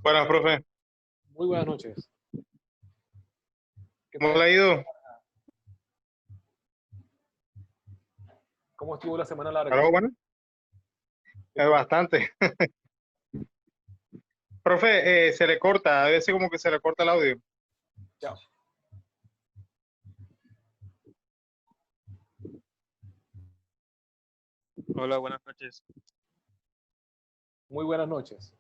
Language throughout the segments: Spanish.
Buenas, profe. Muy buenas noches. ¿Qué ¿Cómo tal? le ha ido? ¿Cómo estuvo la semana larga? ¿Algo bueno? Es bastante. Profe, se le corta, a veces como que se le corta el audio. Chao. Hola, buenas noches. Muy buenas noches.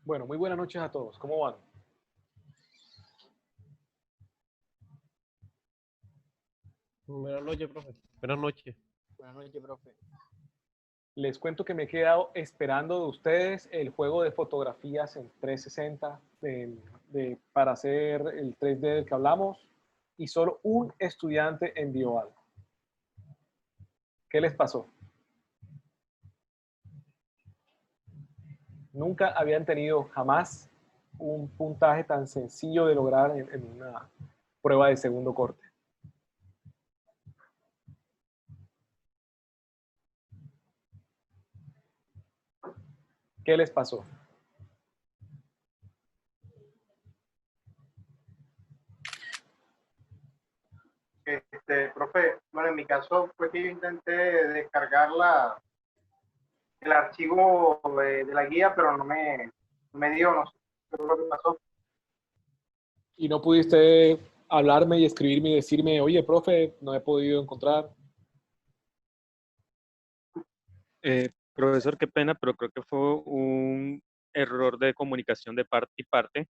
Bueno, muy buenas noches a todos. ¿Cómo van? Buenas noches, profe. Buenas noches. Buenas noches, profe. Les cuento que me he quedado esperando de ustedes el juego de fotografías en 360 para hacer el 3D del que hablamos y solo un estudiante envió algo. ¿Qué les pasó? Nunca habían tenido jamás un puntaje tan sencillo de lograr en una prueba de segundo corte. ¿Qué les pasó? Profe, bueno, en mi caso fue que yo intenté descargar el archivo de la guía, pero no me dio, no sé qué fue lo que pasó. Y no pudiste hablarme y escribirme y decirme, oye, profe, no he podido encontrar. Profesor, qué pena, pero creo que fue un error de comunicación de parte y parte,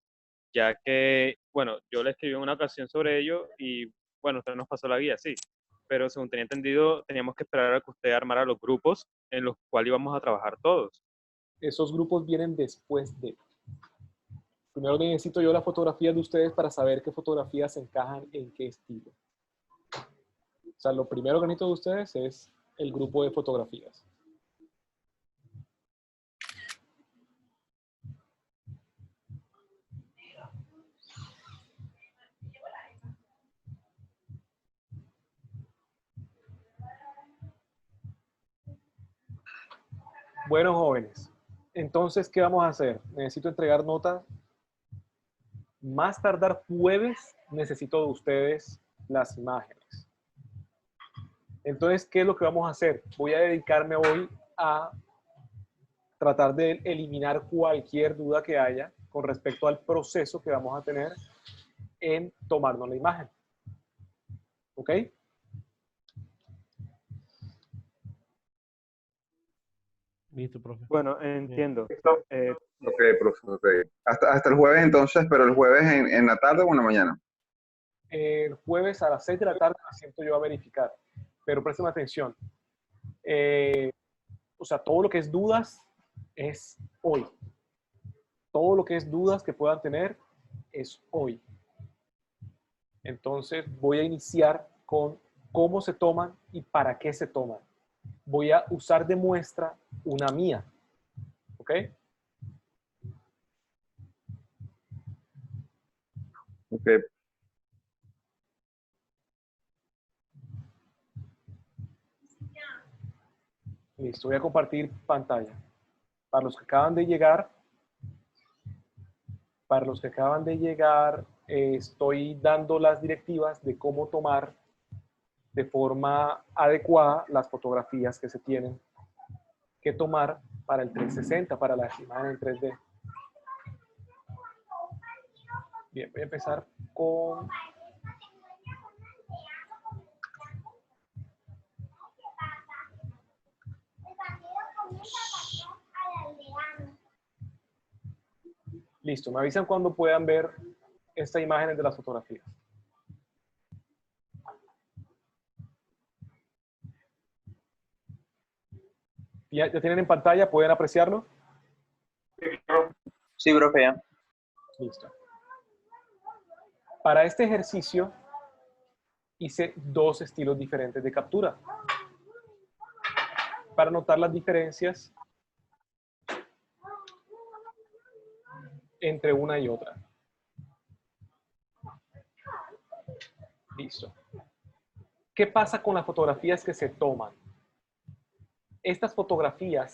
ya que, bueno, yo le escribí en una ocasión sobre ello y, bueno, usted nos pasó la guía, sí, pero según tenía entendido, teníamos que esperar a que usted armara los grupos en los cuales íbamos a trabajar todos. Esos grupos vienen después de. Primero necesito yo las fotografías de ustedes para saber qué fotografías encajan en qué estilo. O sea, lo primero que necesito de ustedes es el grupo de fotografías. Bueno, jóvenes, entonces, ¿qué vamos a hacer? Necesito entregar notas. Más tardar jueves, necesito de ustedes las imágenes. Entonces, ¿qué es lo que vamos a hacer? Voy a dedicarme hoy a tratar de eliminar cualquier duda que haya con respecto al proceso que vamos a tener en tomarnos la imagen. ¿Ok? Listo, profe. Bueno, entiendo. Listo. Eh, Ok, profe, ok. Hasta el jueves entonces, pero el jueves en la tarde o en la mañana. El jueves a las 6 de la tarde me siento yo a verificar. Pero presten atención. O sea, todo lo que es dudas es hoy. Todo lo que es dudas que puedan tener es hoy. Entonces voy a iniciar con cómo se toman y para qué se toman. Voy a usar de muestra una mía. ¿Ok? Ok, Listo, voy a compartir pantalla. Para los que acaban de llegar, estoy dando las directivas de cómo tomar de forma adecuada las fotografías que se tienen que tomar para el 360, para las imágenes en 3D. Bien, voy a empezar con... Listo, me avisan cuando puedan ver estas imágenes de las fotografías. ¿Ya tienen en pantalla? ¿Pueden apreciarlo? Sí, profe, ya. Listo. Para este ejercicio hice dos estilos diferentes de captura. Para notar las diferencias entre una y otra. Listo. ¿Qué pasa con las fotografías que se toman? Estas fotografías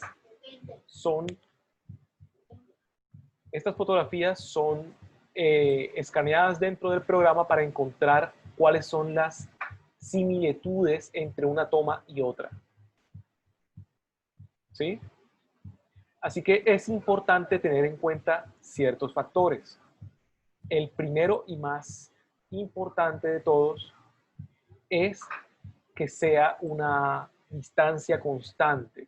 son escaneadas dentro del programa para encontrar cuáles son las similitudes entre una toma y otra. ¿Sí? Así que es importante tener en cuenta ciertos factores. El primero y más importante de todos es que sea una distancia constante.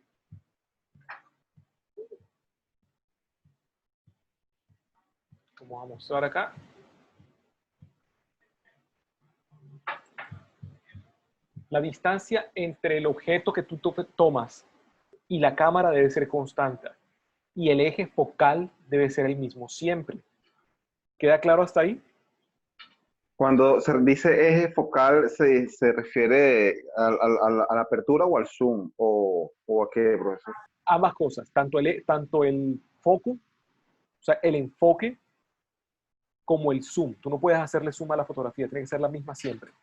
Como vamos a mostrar acá. La distancia entre el objeto que tú tomas y la cámara debe ser constante. Y el eje focal debe ser el mismo siempre. ¿Queda claro hasta ahí? Cuando se dice eje focal, ¿se refiere a la apertura o al zoom? ¿O a qué, profesor? Ambas cosas, tanto el foco, o sea, el enfoque, como el zoom. Tú no puedes hacerle zoom a la fotografía, tiene que ser la misma siempre.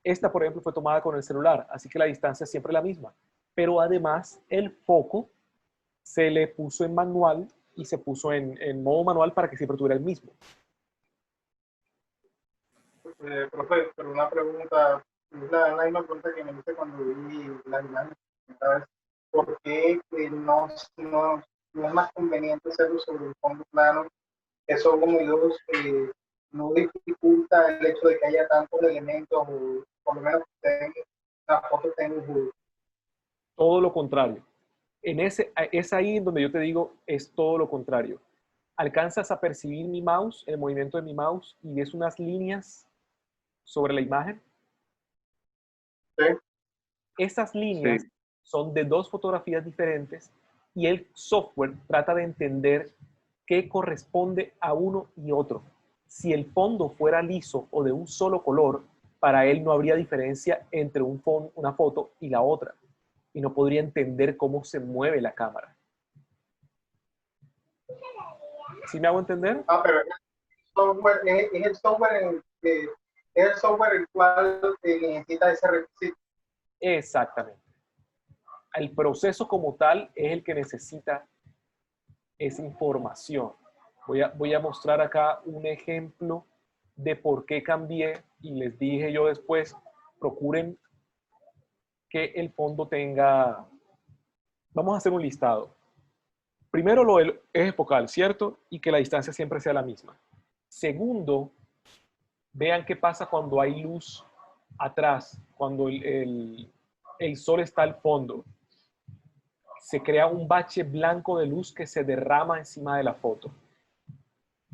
Esta, por ejemplo, fue tomada con el celular, así que la distancia es siempre la misma. Pero además, el foco se le puso en manual y se puso en modo manual para que siempre tuviera el mismo. Profe, pero una pregunta, es la misma pregunta que me hice cuando vi las imágenes. ¿Sabes? ¿Por qué no es más conveniente hacerlo sobre un fondo plano? Eso como dos no dificulta el hecho de que haya tantos elementos, o por lo menos que la foto tenga un juego. Todo lo contrario. Es ahí en donde yo te digo, es todo lo contrario. Alcanzas a percibir mi mouse, el movimiento de mi mouse, y ves unas líneas sobre la imagen. ¿Sí? Esas líneas son de dos fotografías diferentes y el software trata de entender qué corresponde a uno y otro. Si el fondo fuera liso o de un solo color, para él no habría diferencia entre una foto y la otra. Y no podría entender cómo se mueve la cámara. ¿Sí me hago entender? Pero es el software el cual necesita ese requisito. Exactamente. El proceso como tal es el que necesita esa información. Voy a mostrar acá un ejemplo de por qué cambié y les dije yo después, procuren que el fondo tenga... Vamos a hacer un listado. Primero, lo del eje focal, ¿cierto? Y que la distancia siempre sea la misma. Segundo, vean qué pasa cuando hay luz atrás, cuando el sol está al fondo. Se crea un bache blanco de luz que se derrama encima de la foto.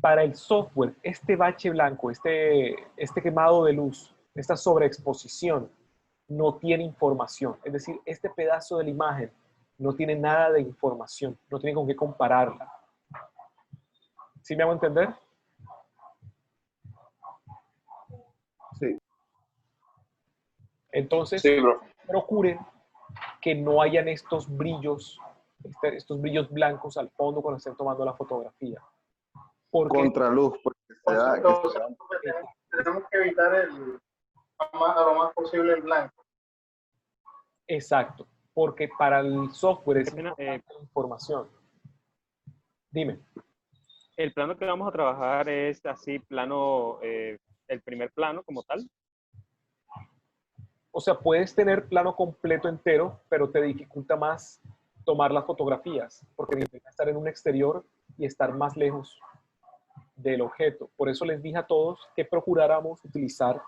Para el software, este bache blanco, este quemado de luz, esta sobreexposición, no tiene información. Es decir, este pedazo de la imagen no tiene nada de información, no tiene con qué compararla. ¿Sí me hago entender? Sí. Entonces, Sí, profe. procuren que no hayan estos brillos blancos al fondo cuando estén tomando la fotografía. Porque Contraluz, porque Tenemos que evitar a lo más posible el blanco. exacto, porque para el software es Qué pena, importante la información. Dime. el plano que vamos a trabajar es así, plano, el primer plano como tal. O sea, puedes tener plano completo entero, pero te dificulta más tomar las fotografías, porque necesitas estar en un exterior y estar más lejos del objeto. Por eso les dije a todos que procuráramos utilizar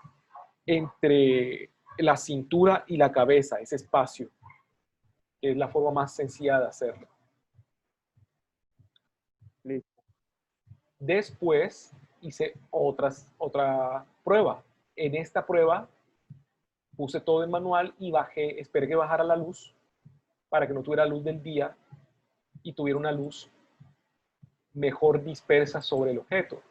entre la cintura y la cabeza ese espacio, que es la forma más sencilla de hacerlo. Listo. Después hice otra prueba. En esta prueba puse todo en manual y bajé, esperé que bajara la luz para que no tuviera luz del día y tuviera una luz mejor dispersa sobre el objeto.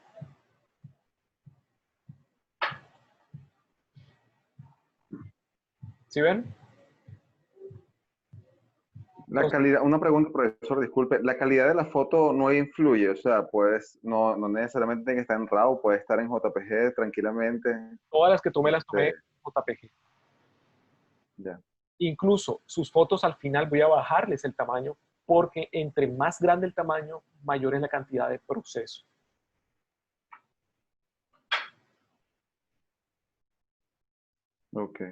¿Sí ven? La calidad, una pregunta, profesor, disculpe, la calidad de la foto no influye, o sea, pues no necesariamente tiene que estar en RAW, puede estar en JPG tranquilamente. Todas las que tomé las tomé en JPG. Ya. Incluso sus fotos al final voy a bajarles el tamaño porque entre más grande el tamaño, mayor es la cantidad de proceso. Ok.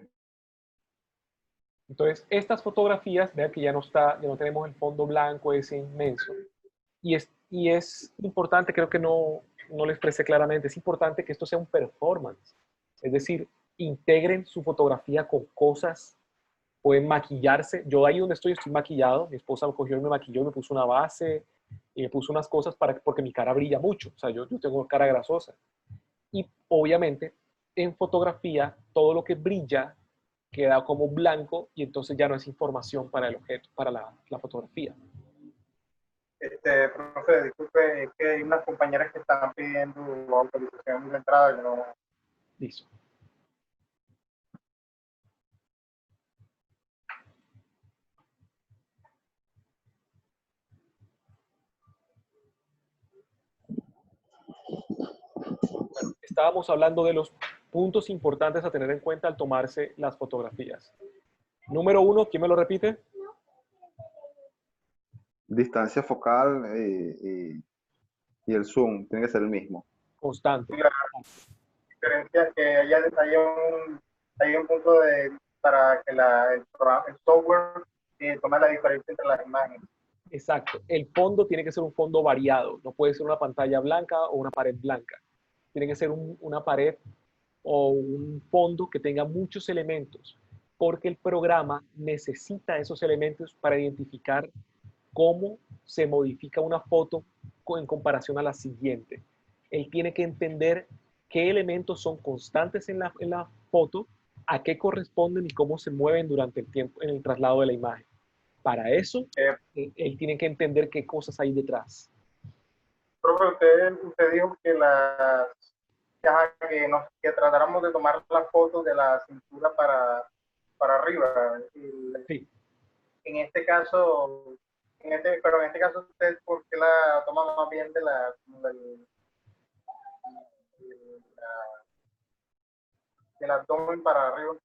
Entonces, estas fotografías, vean que ya no tenemos el fondo blanco ese inmenso. Y es importante, creo que no lo expresé claramente, es importante que esto sea un performance. Es decir, integren su fotografía con cosas, pueden maquillarse. Yo ahí donde estoy maquillado, mi esposa me cogió y me maquilló, me puso una base y me puso unas cosas porque mi cara brilla mucho. O sea, yo tengo cara grasosa. Y obviamente, en fotografía, todo lo que brilla queda como blanco y entonces ya no es información para el objeto, para la fotografía. Profe, disculpe, es que hay unas compañeras que están pidiendo autorización de entrada que no. Listo. Bueno, estábamos hablando de los puntos importantes a tener en cuenta al tomarse las fotografías. Número 1, ¿quién me lo repite? Distancia focal y el zoom tiene que ser el mismo. Constante. La diferencia es que hay un punto para que el software tome la diferencia entre las imágenes. Exacto. El fondo tiene que ser un fondo variado. No puede ser una pantalla blanca o una pared blanca. Tiene que ser una pared o un fondo que tenga muchos elementos, porque el programa necesita esos elementos para identificar cómo se modifica una foto en comparación a la siguiente. Él tiene que entender qué elementos son constantes en la foto, a qué corresponden y cómo se mueven durante el tiempo en el traslado de la imagen. Para eso, él tiene que entender qué cosas hay detrás. Profe, usted dijo que que tratáramos de tomar las fotos de la cintura para arriba. Sí. En este caso, pero en este caso, ¿usted por qué la toma más bien del abdomen para arriba?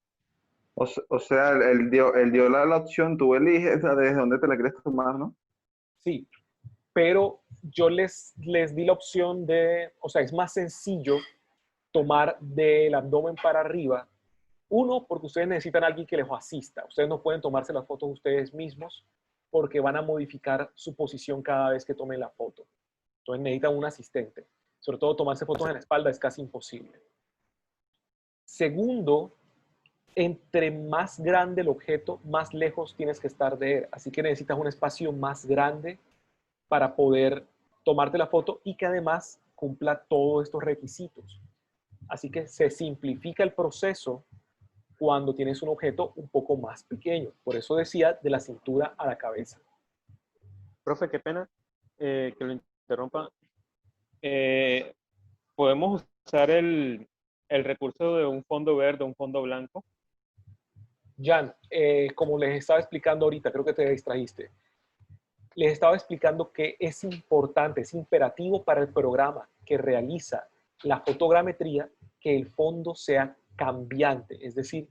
O sea, él dio la opción, tú eliges desde dónde te la quieres tomar, ¿no? Sí, pero yo les di la opción o sea, es más sencillo tomar del abdomen para arriba. Uno, porque ustedes necesitan a alguien que les asista. Ustedes no pueden tomarse las fotos ustedes mismos porque van a modificar su posición cada vez que tomen la foto. Entonces necesitan un asistente. Sobre todo tomarse fotos en la espalda es casi imposible. Segundo, entre más grande el objeto, más lejos tienes que estar de él. Así que necesitas un espacio más grande para poder tomarte la foto y que además cumpla todos estos requisitos. Así que se simplifica el proceso cuando tienes un objeto un poco más pequeño. Por eso decía de la cintura a la cabeza. Profe, qué pena que lo interrumpa. ¿Podemos usar el recurso de un fondo verde, un fondo blanco? Jan, como les estaba explicando ahorita, creo que te distrajiste. Les estaba explicando que es importante, es imperativo para el programa que realiza la fotogrametría que el fondo sea cambiante, es decir,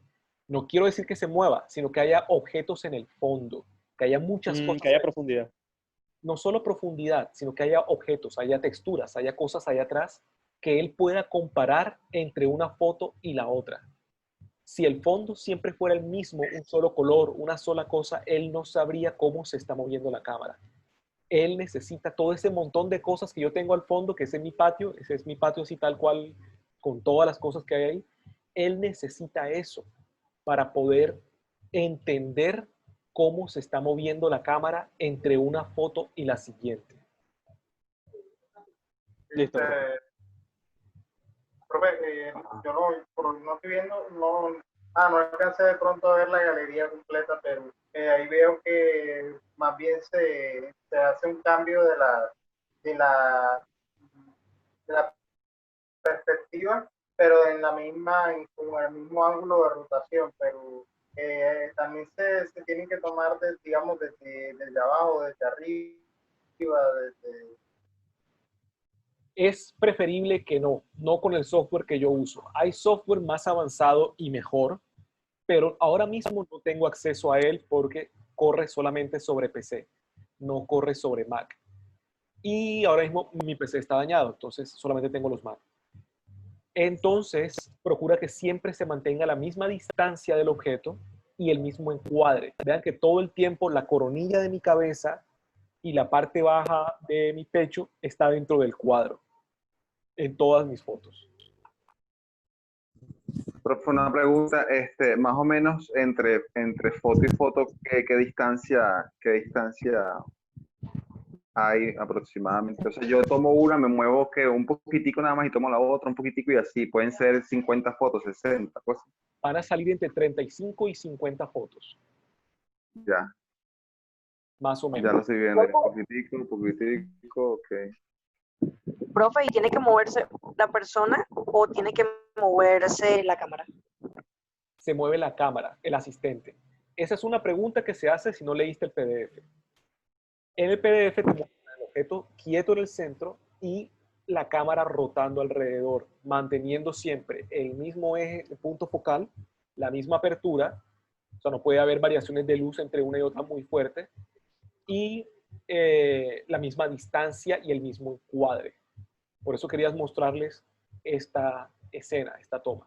No quiero decir que se mueva, sino que haya objetos en el fondo, que haya muchas cosas. Que haya profundidad. No solo profundidad, sino que haya objetos, haya texturas, haya cosas allá atrás que él pueda comparar entre una foto y la otra. Si el fondo siempre fuera el mismo, un solo color, una sola cosa, él no sabría cómo se está moviendo la cámara. Él necesita todo ese montón de cosas que yo tengo al fondo, que ese es mi patio así tal cual, con todas las cosas que hay ahí. Él necesita eso para poder entender cómo se está moviendo la cámara entre una foto y la siguiente. Listo. Profe, yo no estoy viendo, no alcancé de pronto a ver la galería completa, pero ahí veo que más bien se hace un cambio de la, de la perspectiva, pero en la misma, como el mismo ángulo de rotación, pero también se tienen que tomar, digamos, desde abajo, desde arriba, desde... Es preferible que no con el software que yo uso. Hay software más avanzado y mejor, pero ahora mismo no tengo acceso a él porque corre solamente sobre PC, no corre sobre Mac. Y ahora mismo mi PC está dañado, entonces solamente tengo los Mac. Entonces, procura que siempre se mantenga la misma distancia del objeto y el mismo encuadre. Vean que todo el tiempo la coronilla de mi cabeza y la parte baja de mi pecho está dentro del cuadro en todas mis fotos. Profe, una pregunta, más o menos entre foto y foto, ¿qué distancia hay aproximadamente? O sea, yo tomo una, me muevo que un poquitico nada más y tomo la otra, un poquitico y así. Pueden ser 50 fotos, 60, cosas. Van a salir entre 35 y 50 fotos, Ya, más o ya menos. lo estoy viendo. Un poquitico, ok. Profe, ¿y tiene que moverse la persona o tiene que moverse la cámara? Se mueve la cámara, el asistente. Esa es una pregunta que se hace si no leíste el PDF. En el PDF te muestra el objeto quieto en el centro y la cámara rotando alrededor, manteniendo siempre el mismo eje, el punto focal, la misma apertura, o sea, no puede haber variaciones de luz entre una y otra muy fuerte, y la misma distancia y el mismo encuadre. Por eso querías mostrarles esta escena, esta toma.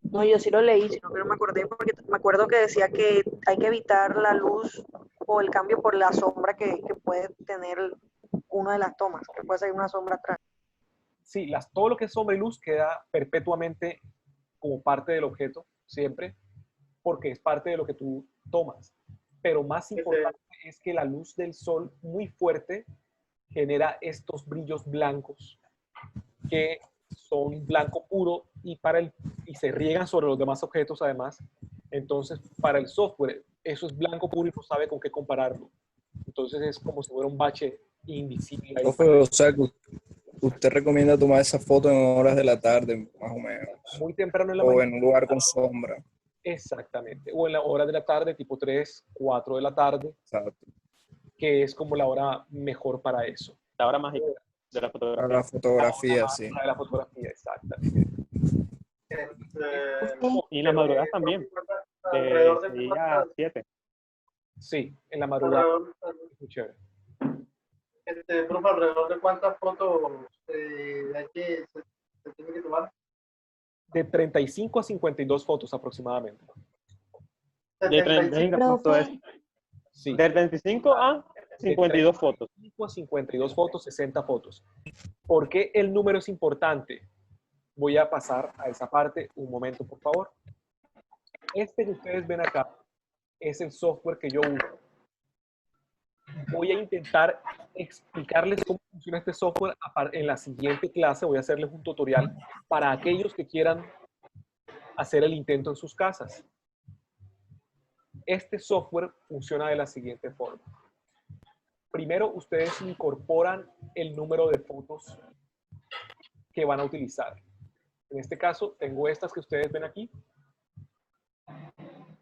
No, yo sí lo leí, sino que no me acordé porque me acuerdo que decía que hay que evitar la luz o el cambio por la sombra que puede tener una de las tomas, que puede ser una sombra atrás. Sí, todo lo que es sombra y luz queda perpetuamente como parte del objeto, siempre, porque es parte de lo que tú tomas. Pero más importante es que la luz del sol muy fuerte genera estos brillos blancos que son blanco puro y se riegan sobre los demás objetos además. Entonces, para el software, eso es blanco puro y no sabe con qué compararlo. Entonces es como si fuera un bache invisible ahí. Profe, o sea, que usted recomienda tomar esa foto en horas de la tarde, más o menos, Muy temprano en la o mañana. en un lugar con sombra. Exactamente. O en la hora de la tarde, tipo 3, 4 de la tarde, Exacto. que es como la hora mejor para eso. La hora mágica de la Para fotografía. la fotografía, sí. Para la fotografía, exactamente. Y en la madrugada también. Alrededor De de 6 a 7. Sí, en la madrugada. Es muy chévere. Profe, alrededor de cuántas fotos hay que se tiene que tomar. De 35 a 52 fotos aproximadamente. De 35 punto es. Sí. Del 25 a 52 fotos. 35 a 52 fotos, 60 fotos. ¿Por qué el número es importante? Voy a pasar a esa parte un momento, por favor. Este que ustedes ven acá es el software que yo uso. Voy a intentar explicarles cómo funciona este software en la siguiente clase. Voy a hacerles un tutorial para aquellos que quieran hacer el intento en sus casas. Este software funciona de la siguiente forma. Primero, ustedes incorporan el número de fotos que van a utilizar. En este caso, tengo estas que ustedes ven aquí.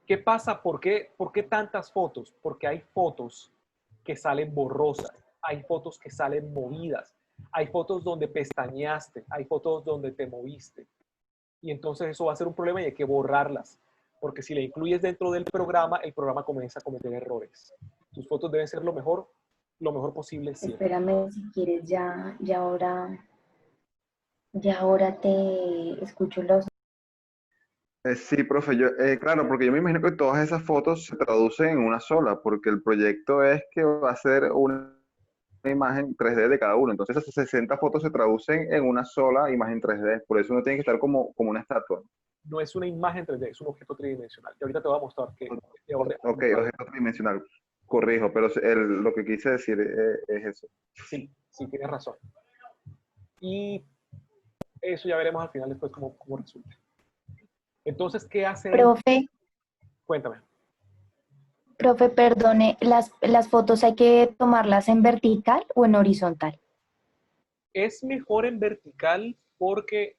¿Qué pasa? ¿Por qué tantas fotos? Porque hay fotos que salen borrosas, hay fotos que salen movidas, hay fotos donde pestañeaste, hay fotos donde te moviste. Y entonces eso va a ser un problema y hay que borrarlas. porque si la incluyes dentro del programa, el programa comienza a cometer errores. Tus fotos deben ser lo mejor posible siempre. Espérame, si quieres, ya ahora te escucho los... Sí, profe, claro, porque yo me imagino que todas esas fotos se traducen en una sola, porque el proyecto es que va a ser una imagen 3D de cada uno. Entonces esas 60 fotos se traducen en una sola imagen 3D. Por eso uno tiene que estar como una estatua. No es una imagen 3D, es un objeto tridimensional. Y ahorita te voy a mostrar que... Ok, objeto tridimensional. Corrijo, pero lo que quise decir es eso. Sí, tienes razón. Y eso ya veremos al final después cómo resulta. Entonces, ¿qué hace? Cuéntame. Profe, perdone, ¿las fotos hay que tomarlas en vertical o en horizontal? Es mejor en vertical porque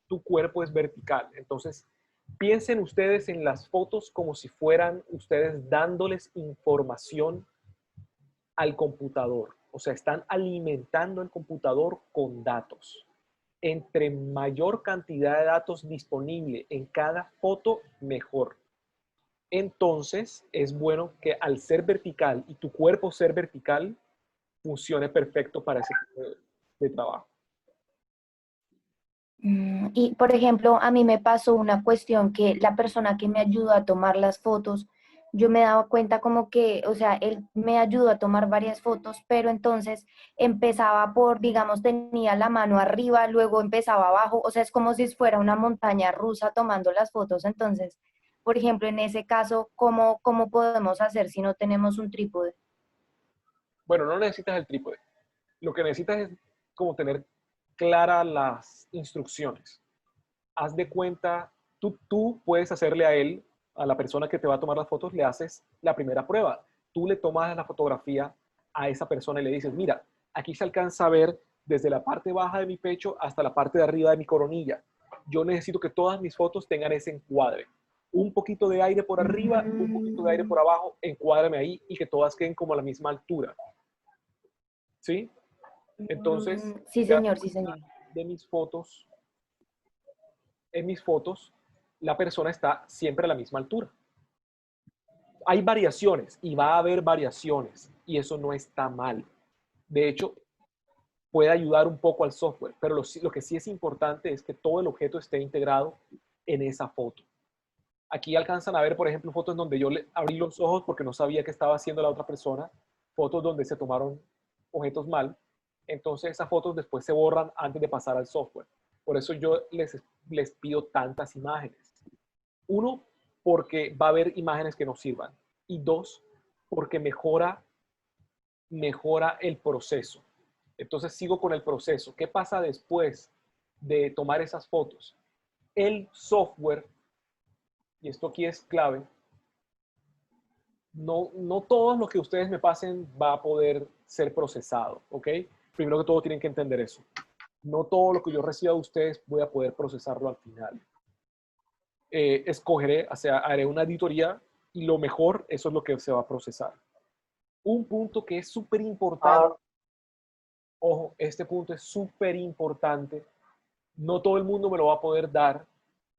tu cuerpo es vertical. Entonces, piensen ustedes en las fotos como si fueran ustedes dándoles información al computador. O sea, están alimentando el computador con datos. Entre mayor cantidad de datos disponible en cada foto, mejor. Entonces, es bueno que al ser vertical y tu cuerpo ser vertical, funcione perfecto para ese tipo de trabajo. Y, por ejemplo, a mí me pasó una cuestión que la persona que me ayudó a tomar las fotos, yo me daba cuenta como que, o sea, él me ayudó a tomar varias fotos, pero entonces empezaba por, digamos, tenía la mano arriba, luego empezaba abajo, o sea, es como si fuera una montaña rusa tomando las fotos. Entonces, por ejemplo, en ese caso, ¿cómo podemos hacer si no tenemos un trípode? Bueno, no necesitas el trípode. Lo que necesitas es como tener claras las instrucciones. Haz de cuenta, tú puedes hacerle a él, a la persona que te va a tomar las fotos, le haces la primera prueba. Tú le tomas la fotografía a esa persona y le dices, mira, aquí se alcanza a ver desde la parte baja de mi pecho hasta la parte de arriba de mi coronilla. Yo necesito que todas mis fotos tengan ese encuadre. Un poquito de aire por arriba, un poquito de aire por abajo, encuádrame ahí y que todas queden como a la misma altura. ¿Sí? Entonces, Sí, señor, sí, señor. de mis fotos, en mis fotos, la persona está siempre a la misma altura. Hay variaciones y va a haber variaciones y eso no está mal. De hecho, puede ayudar un poco al software, pero lo que sí es importante es que todo el objeto esté integrado en esa foto. Aquí alcanzan a ver, por ejemplo, fotos donde yo le abrí los ojos porque no sabía qué estaba haciendo la otra persona, fotos donde se tomaron objetos mal. Entonces esas fotos después se borran antes de pasar al software. Por eso yo les pido tantas imágenes. Uno, porque va a haber imágenes que no sirvan. Y dos, porque mejora el proceso. Entonces sigo con el proceso. ¿Qué pasa después de tomar esas fotos? El software, y esto aquí es clave, no todo lo que ustedes me pasen va a poder ser procesado, ¿ok? Primero que todo tienen que entender eso. No todo lo que yo reciba de ustedes voy a poder procesarlo al final. Escogeré, o sea, haré una auditoría y lo mejor, eso es lo que se va a procesar. Un punto que es súper importante, ojo, este punto es súper importante, no todo el mundo me lo va a poder dar,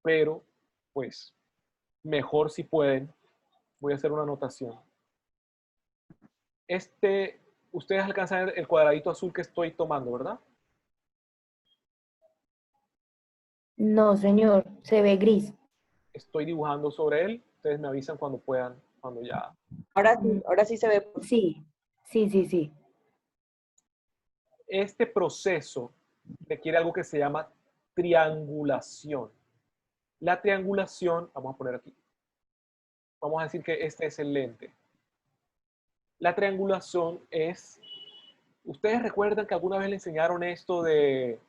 pero pues mejor si pueden. Voy a hacer una anotación. Ustedes alcanzan el cuadradito azul que estoy tomando, ¿verdad? No, señor, se ve gris. Estoy dibujando sobre él. Ustedes me avisan cuando puedan, cuando ya. Ahora sí se ve. Sí. Este proceso requiere algo que se llama triangulación. La triangulación, vamos a poner aquí. Vamos a decir que este es el lente. La triangulación es, ¿ustedes recuerdan que alguna vez le enseñaron esto de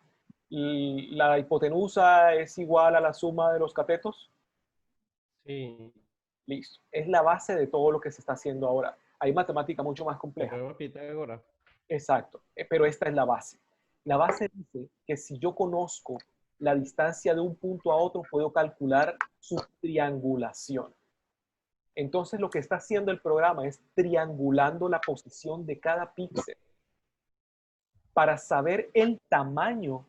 la hipotenusa es igual a la suma de los catetos? Sí, Listo. Es la base de todo lo que se está haciendo ahora. Hay matemática mucho más compleja. teorema de Pitágoras. Exacto. Pero esta es la base. La base dice que si yo conozco la distancia de un punto a otro, puedo calcular su triangulación. Entonces lo que está haciendo el programa es triangulando la posición de cada píxel para saber el tamaño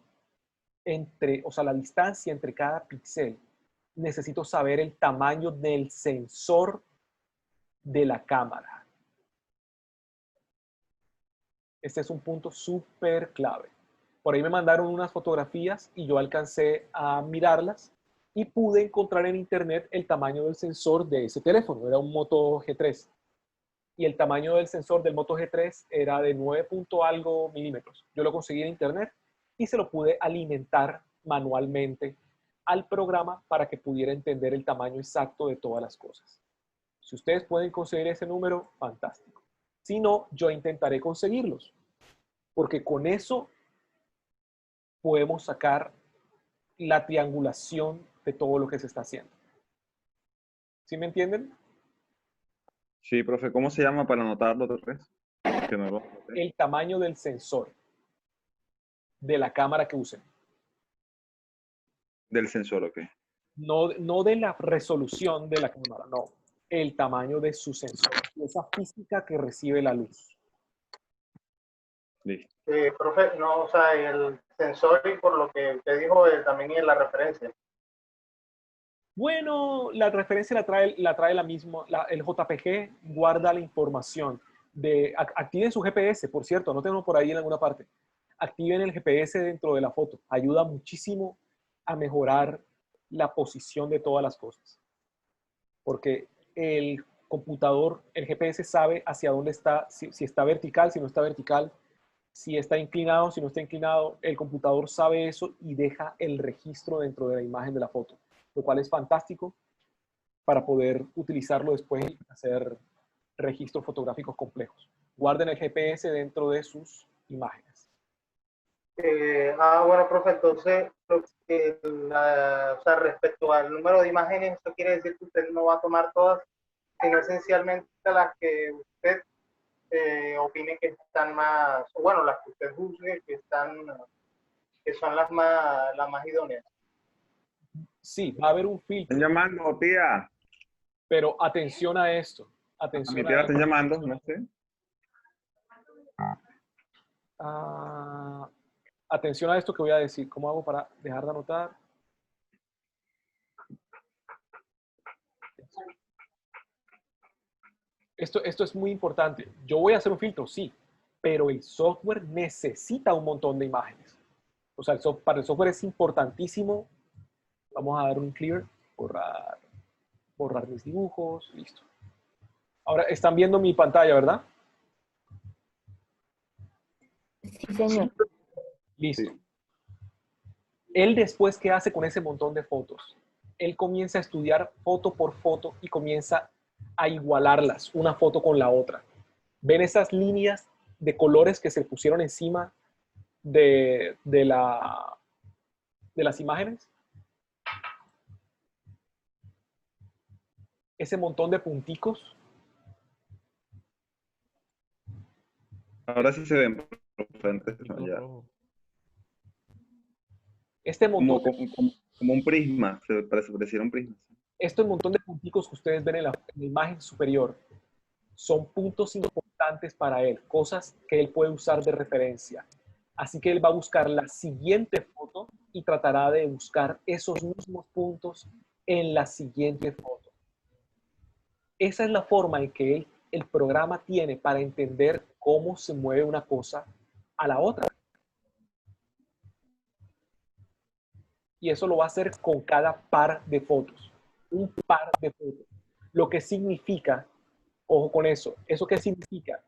o sea, la distancia entre cada píxel. necesito saber el tamaño del sensor de la cámara. Este es un punto súper clave. Por ahí me mandaron unas fotografías y yo alcancé a mirarlas y pude encontrar en internet el tamaño del sensor de ese teléfono. Era un Moto G3. Y el tamaño del sensor del Moto G3 era de 9 punto algo milímetros. Yo lo conseguí en internet y se lo pude alimentar manualmente al programa para que pudiera entender el tamaño exacto de todas las cosas. Si ustedes pueden conseguir ese número, fantástico. Si no, yo intentaré conseguirlos, porque con eso podemos sacar la triangulación de todo lo que se está haciendo. ¿Sí me entienden? Sí, profe, ¿cómo se llama para anotarlo otra vez? Que no lo anoté. El tamaño del sensor de la cámara que usen. Del sensor, ok. No de la resolución de la cámara, no. El tamaño de su sensor, esa física que recibe la luz. Listo. Profe, no, o sea, el sensor y por lo que usted dijo, también es la referencia. Bueno, la referencia la trae la misma, el JPG guarda la información. Activen su GPS, por cierto, no tengo por ahí en alguna parte. Activen el GPS dentro de la foto. Ayuda muchísimo a mejorar la posición de todas las cosas. Porque el computador, el GPS sabe hacia dónde está, si está vertical, si no está vertical, si está inclinado, si no está inclinado. El computador sabe eso y deja el registro dentro de la imagen de la foto, lo cual es fantástico para poder utilizarlo después y hacer registros fotográficos complejos. Guarden el GPS dentro de sus imágenes. Bueno, profe, entonces, o sea, respecto al número de imágenes, eso quiere decir que usted no va a tomar todas, sino esencialmente las que usted opine que están más, o bueno, las que usted juzgue que son las más idóneas. Sí, va a haber un ¿Están filtro, llamando, tía? pero atención a esto. A mi Atención tía la a están esto. llamando, no sé. Atención a esto que voy a decir. ¿Cómo hago para dejar de anotar? Esto es muy importante. Yo voy a hacer un filtro, sí, pero el software necesita un montón de imágenes. O sea, para el software es importantísimo. Vamos a dar un clear, borrar mis dibujos, listo. Ahora, están viendo mi pantalla, ¿verdad? Sí, señor. Listo. Sí. Él después, ¿qué hace con ese montón de fotos? Él comienza a estudiar foto por foto y comienza a igualarlas, una foto con la otra. ¿Ven esas líneas de colores que se pusieron encima de las imágenes? Ese montón de punticos. Ahora sí se ven, profe, antes no, Círculo ya. rojo. Este montón, Como un prisma, pareciera un prisma. este montón de punticos que ustedes ven en la imagen superior son puntos importantes para él, cosas que él puede usar de referencia. Así que él va a buscar la siguiente foto y tratará de buscar esos mismos puntos en la siguiente foto. Esa es la forma en que el programa tiene para entender cómo se mueve una cosa a la otra. Y eso lo va a hacer con cada par de fotos. Un par de fotos. Lo que significa, ojo con eso, ¿eso qué significa?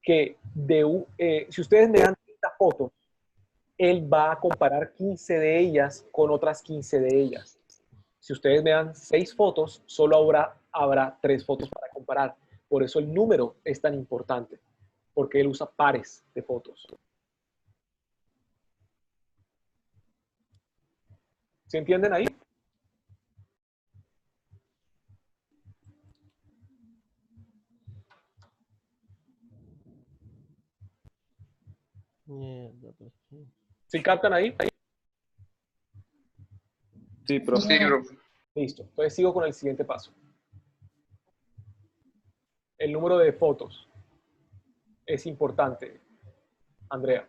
Que si ustedes me dan 30 fotos, él va a comparar 15 de ellas con otras 15 de ellas. Si ustedes me dan 6 fotos, solo habrá 3 fotos para comparar. Por eso el número es tan importante, porque él usa pares de fotos. ¿Se entienden ahí? Mierda, pues, sí. ¿Sí captan ahí? Sí, profe. Listo. Entonces sigo con el siguiente paso. El número de fotos es importante, Andrea.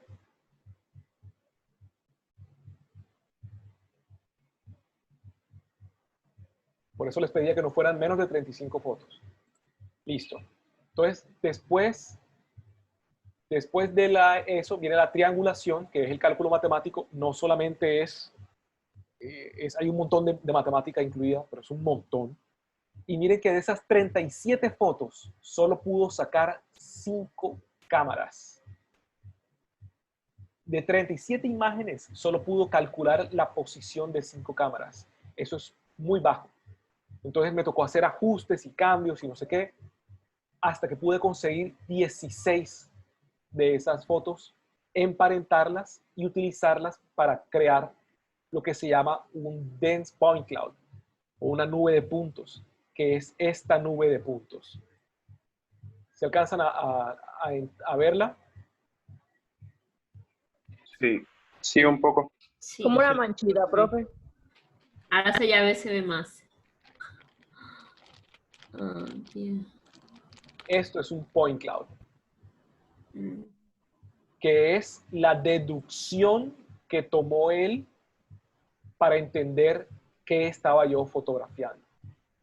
Por eso les pedía que no fueran menos de 35 fotos. Listo. Entonces, después de eso viene la triangulación, que es el cálculo matemático. No solamente hay un montón de matemática incluida, pero es un montón. Y miren que de esas 37 fotos, solo pudo sacar 5 cámaras. De 37 imágenes, solo pudo calcular la posición de 5 cámaras. Eso es muy bajo. Entonces me tocó hacer ajustes y cambios y no sé qué, hasta que pude conseguir 16 de esas fotos, emparentarlas y utilizarlas para crear lo que se llama un dense point cloud, o una nube de puntos, que es esta nube de puntos. ¿Se alcanzan a verla? Sí. Sí, un poco. Sí. Como una manchita, profe. Ahora se ve más. Ah, bien. Esto es un point cloud, Mm. que es la deducción que tomó él para entender qué estaba yo fotografiando.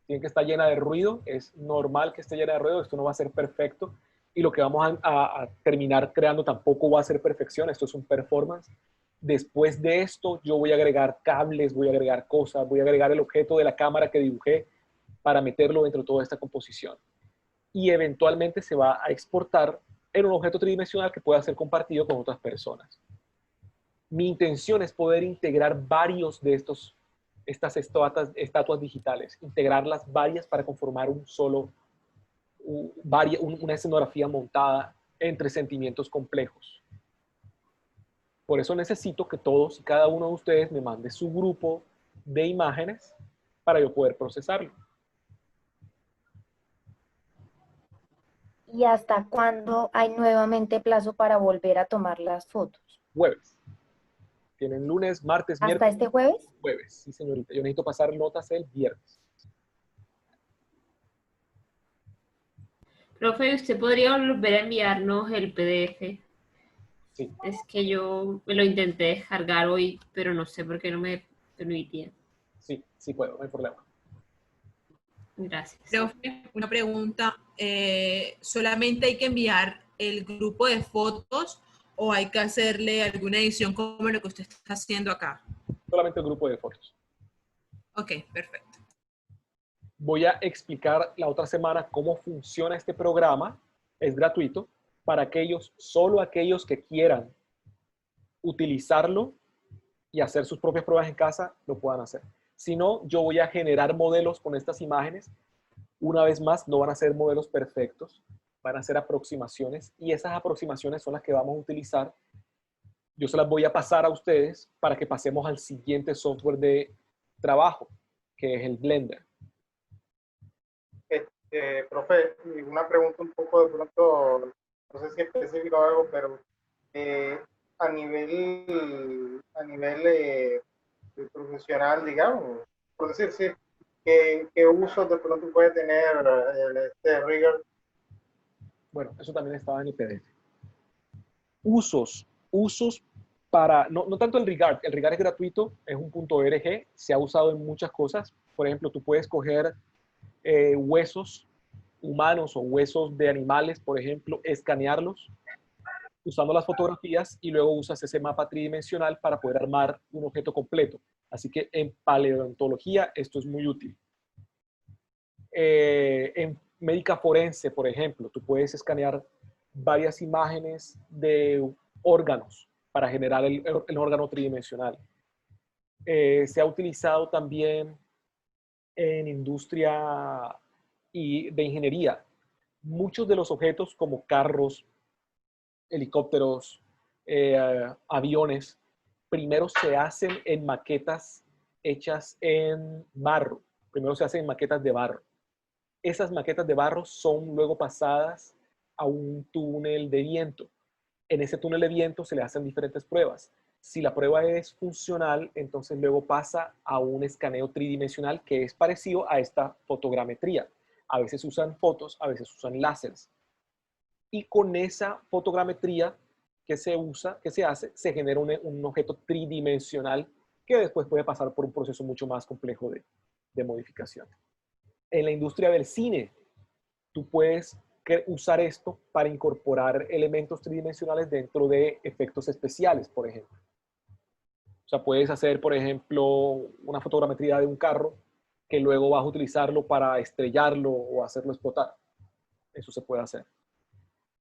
Tiene que estar llena de ruido, es normal que esté llena de ruido, esto no va a ser perfecto, y lo que vamos a terminar creando tampoco va a ser perfección, esto es un performance. Después de esto, yo voy a agregar cables, voy a agregar cosas, voy a agregar el objeto de la cámara que dibujé para meterlo dentro de toda esta composición. Y eventualmente se va a exportar en un objeto tridimensional que pueda ser compartido con otras personas. Mi intención es poder integrar varios de estas estatuas digitales, integrarlas varias para conformar una escenografía montada entre sentimientos complejos. Por eso necesito que todos y cada uno de ustedes me mande su grupo de imágenes para yo poder procesarlo. ¿Y hasta cuándo hay nuevamente plazo para volver a tomar las fotos? Jueves. Tienen lunes, martes, ¿Hasta miércoles. este jueves? Jueves, sí señorita. Yo necesito pasar notas el viernes. Profe, ¿usted podría volver a enviarnos el PDF? Sí. Es que yo me lo intenté descargar hoy, pero no sé por qué no me permitía. Sí, sí puedo, no hay problema. Gracias. Profe, una pregunta. ¿Solamente hay que enviar el grupo de fotos o hay que hacerle alguna edición como lo que usted está haciendo acá? Solamente el grupo de fotos. Ok, perfecto. Voy a explicar la otra semana cómo funciona este programa. Es gratuito para solo aquellos que quieran utilizarlo y hacer sus propias pruebas en casa, lo puedan hacer. Si no, yo voy a generar modelos con estas imágenes. Una vez más, no van a ser modelos perfectos, van a ser aproximaciones, y esas aproximaciones son las que vamos a utilizar. Yo se las voy a pasar a ustedes para que pasemos al siguiente software de trabajo, que es el Blender. Profe, una pregunta un poco de pronto, no sé si específico o algo, pero a nivel profesional, digamos, por decir, sí, ¿qué usos de pronto puede tener este rigger? Bueno, eso también estaba en el PDF. Usos para, no tanto el Regard es gratuito, es un .org, se ha usado en muchas cosas. Por ejemplo, tú puedes coger huesos humanos o huesos de animales, por ejemplo, escanearlos usando las fotografías y luego usas ese mapa tridimensional para poder armar un objeto completo. Así que en paleontología esto es muy útil. En médica forense, por ejemplo, tú puedes escanear varias imágenes de órganos para generar el órgano tridimensional. Se ha utilizado también en industria y de ingeniería. Muchos de los objetos como carros, helicópteros, aviones, primero se hacen en maquetas hechas en barro. Primero se hacen en maquetas de barro. Esas maquetas de barro son luego pasadas a un túnel de viento. En ese túnel de viento se le hacen diferentes pruebas. Si la prueba es funcional, entonces luego pasa a un escaneo tridimensional que es parecido a esta fotogrametría. A veces usan fotos, a veces usan láseres. Y con esa fotogrametría que se hace, se genera un objeto tridimensional que después puede pasar por un proceso mucho más complejo de modificación. En la industria del cine, tú puedes usar esto para incorporar elementos tridimensionales dentro de efectos especiales, por ejemplo. O sea, puedes hacer, por ejemplo, una fotogrametría de un carro que luego vas a utilizarlo para estrellarlo o hacerlo explotar. Eso se puede hacer.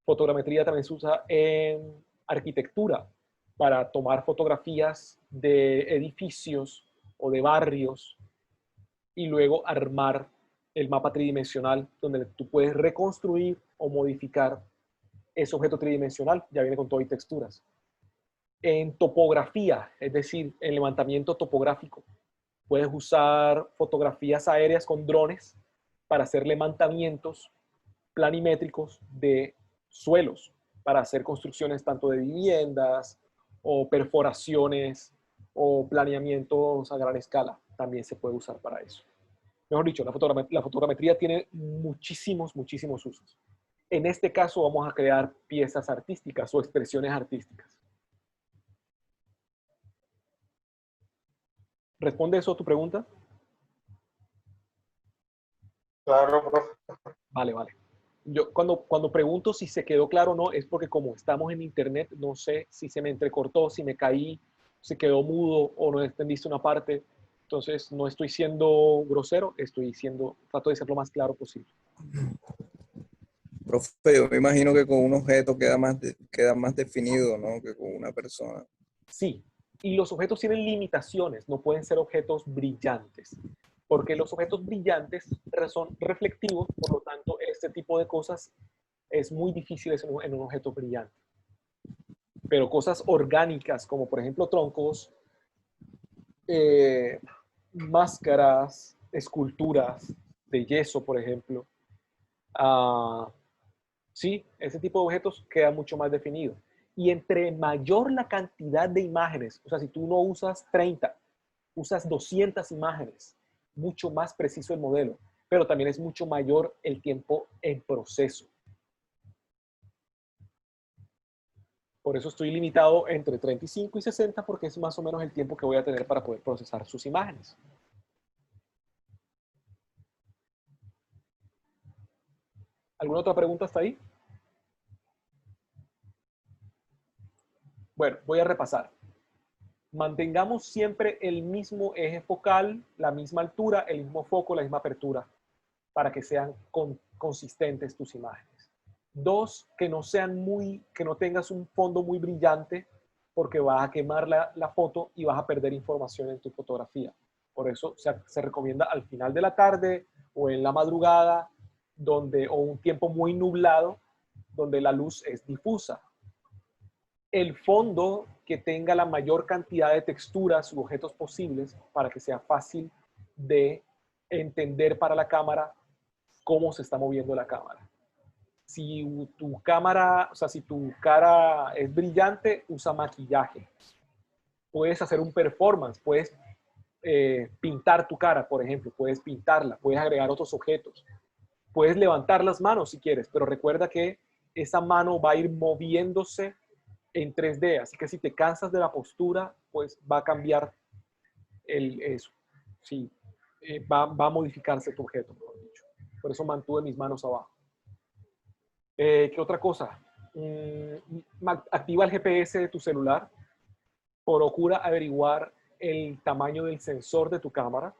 Fotogrametría también se usa en arquitectura para tomar fotografías de edificios o de barrios y luego armar el mapa tridimensional donde tú puedes reconstruir o modificar ese objeto tridimensional. Ya viene con todo y texturas. En topografía, es decir, en levantamiento topográfico, puedes usar fotografías aéreas con drones para hacer levantamientos planimétricos de suelos, para hacer construcciones tanto de viviendas o perforaciones o planeamientos a gran escala. También se puede usar para eso. Mejor dicho, la fotogrametría tiene muchísimos usos. En este caso vamos a crear piezas artísticas o expresiones artísticas. ¿Responde eso a tu pregunta? Claro, profe. Vale. Yo cuando pregunto si se quedó claro o no, es porque como estamos en internet, no sé si se me entrecortó, si me caí, se quedó mudo o no entendiste una parte. Entonces, no estoy siendo grosero, trato de ser lo más claro posible. Profe, yo me imagino que con un objeto queda más definido, ¿no? Que con una persona. Sí, y los objetos tienen limitaciones, no pueden ser objetos brillantes, porque los objetos brillantes son reflectivos, por lo tanto, este tipo de cosas es muy difícil en un objeto brillante. Pero cosas orgánicas, como por ejemplo troncos, máscaras, esculturas de yeso, por ejemplo, sí, ese tipo de objetos queda mucho más definido. Y entre mayor la cantidad de imágenes, o sea, si tú no usas 30, usas 200 imágenes, mucho más preciso el modelo, pero también es mucho mayor el tiempo en proceso. Por eso estoy limitado entre 35 y 60 porque es más o menos el tiempo que voy a tener para poder procesar sus imágenes. ¿Alguna otra pregunta hasta ahí? Bueno, voy a repasar. Mantengamos siempre el mismo eje focal, la misma altura, el mismo foco, la misma apertura, para que sean consistentes tus imágenes. 2, que no tengas un fondo muy brillante, porque vas a quemar la foto y vas a perder información en tu fotografía. Por eso se recomienda al final de la tarde o en la madrugada, o un tiempo muy nublado, donde la luz es difusa. El fondo que tenga la mayor cantidad de texturas u objetos posibles para que sea fácil de entender para la cámara cómo se está moviendo la cámara. Si tu cara es brillante, usa maquillaje. Puedes hacer un performance, puedes pintar tu cara, por ejemplo, puedes pintarla, puedes agregar otros objetos. Puedes levantar las manos si quieres, pero recuerda que esa mano va a ir moviéndose en 3D, así que si te cansas de la postura, pues va a cambiar eso. Sí, va a modificarse tu objeto, mejor dicho. Por eso mantuve mis manos abajo. ¿Qué otra cosa? Activa el GPS de tu celular. Procura averiguar el tamaño del sensor de tu cámara.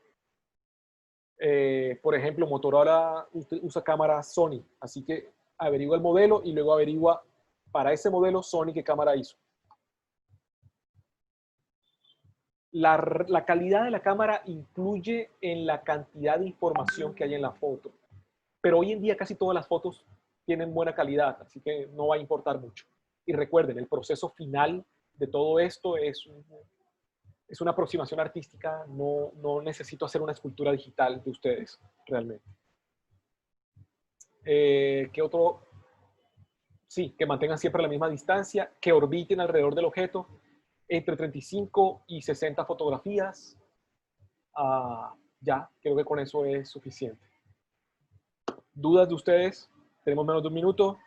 Por ejemplo, Motorola usa cámara Sony, así que averigua el modelo y luego averigua para ese modelo Sony qué cámara hizo. La calidad de la cámara influye en la cantidad de información que hay en la foto, pero hoy en día casi todas las fotos tienen buena calidad, así que no va a importar mucho. Y recuerden, el proceso final de todo esto es una aproximación artística, no necesito hacer una escultura digital de ustedes, realmente. ¿Qué otro? Sí, que mantengan siempre la misma distancia, que orbiten alrededor del objeto, entre 35 y 60 fotografías. Ya, creo que con eso es suficiente. ¿Dudas de ustedes? Tenemos menos de un minuto.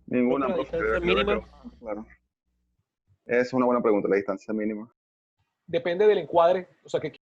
Ninguna, La profe. distancia Creo que mínima. quedó claro. Es una buena pregunta, la distancia mínima. depende del encuadre, o sea, ¿qué